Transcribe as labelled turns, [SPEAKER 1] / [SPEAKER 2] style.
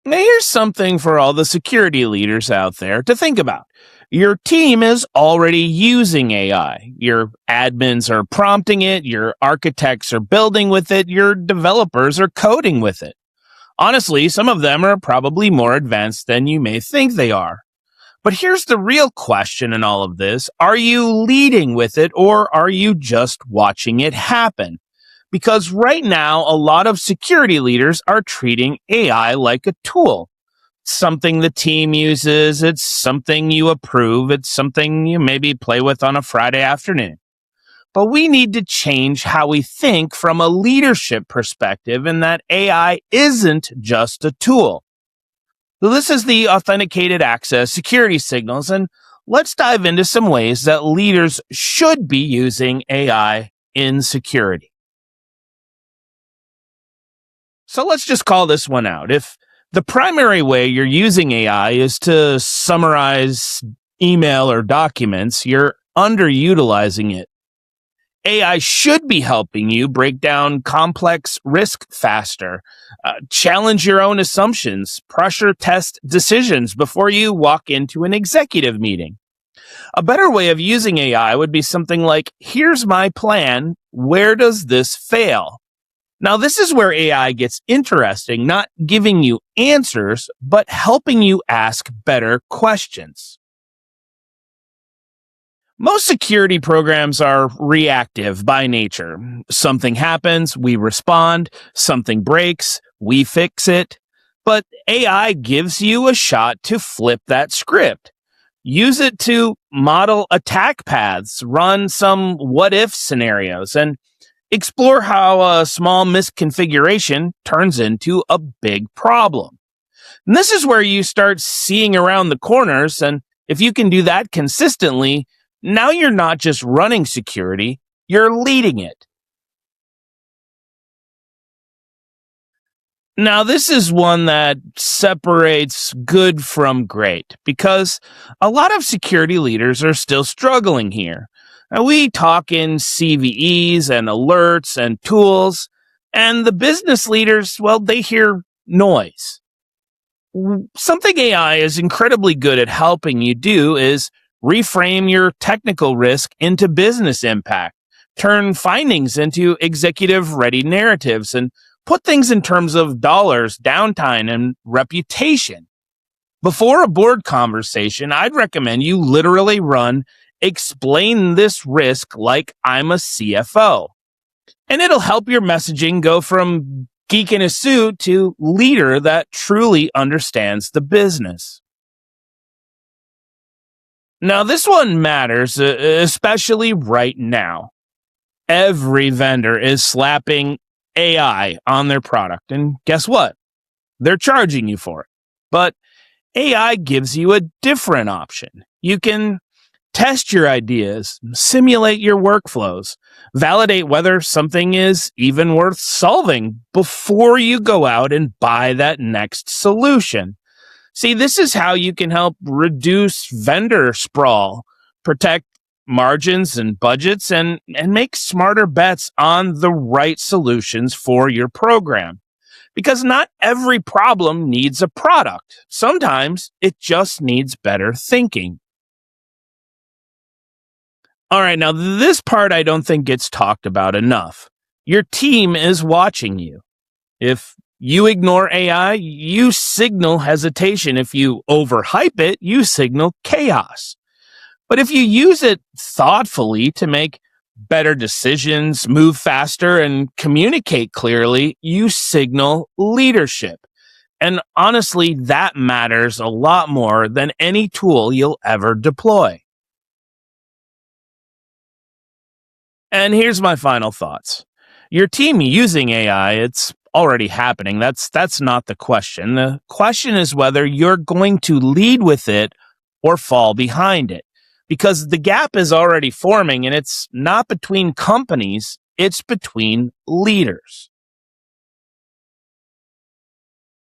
[SPEAKER 1] Now, here's something for all the security leaders out there to think about. Your team is already using AI. Your admins are prompting it, your architects are building with it, your developers are coding with it. Honestly, some of them are probably more advanced than you may think they are. But here's the real question in all of this. Are you leading with it, or are you just watching it happen? Because right now, a lot of security leaders are treating AI like a tool. Something the team uses, it's something you approve, it's something you maybe play with on a Friday afternoon. But we need to change how we think from a leadership perspective, and that AI isn't just a tool. So this is the authenticated access security signals, and let's dive into some ways that leaders should be using AI in security. So let's just call this one out. If the primary way you're using AI is to summarize email or documents, you're underutilizing it. AI should be helping you break down complex risk faster, challenge your own assumptions, pressure test decisions before you walk into an executive meeting. A better way of using AI would be something like, here's my plan, where does this fail? Now, this is where AI gets interesting, not giving you answers, but helping you ask better questions. Most security programs are reactive by nature. Something happens, we respond. Something breaks, we fix it. But AI gives you a shot to flip that script. Use it to model attack paths, run some what-if scenarios, and explore how a small misconfiguration turns into a big problem. And this is where you start seeing around the corners, and if you can do that consistently, now you're not just running security, you're leading it. Now, this is one that separates good from great, because a lot of security leaders are still struggling here. Now, we talk in CVEs and alerts and tools, and the business leaders, well, they hear noise. Something AI is incredibly good at helping you do is reframe your technical risk into business impact, turn findings into executive ready narratives, and put things in terms of dollars, downtime, and reputation. Before a board conversation, I'd recommend you literally run explain this risk like I'm a CFO. And it'll help your messaging go from geek in a suit to leader that truly understands the business. Now, this one matters, especially right now. Every vendor is slapping AI on their product. And guess what? They're charging you for it. But AI gives you a different option. You can test your ideas, simulate your workflows, validate whether something is even worth solving before you go out and buy that next solution. See, this is how you can help reduce vendor sprawl, protect margins and budgets, and make smarter bets on the right solutions for your program. Because not every problem needs a product. Sometimes it just needs better thinking. All right, now this part I don't think gets talked about enough. Your team is watching you. If you ignore AI, you signal hesitation. If you overhype it, you signal chaos. But if you use it thoughtfully to make better decisions, move faster, and communicate clearly, you signal leadership. And honestly, that matters a lot more than any tool you'll ever deploy. And here's my final thoughts. Your team using AI, it's already happening. That's not the question. The question is whether you're going to lead with it or fall behind it. Because the gap is already forming, and it's not between companies, it's between leaders.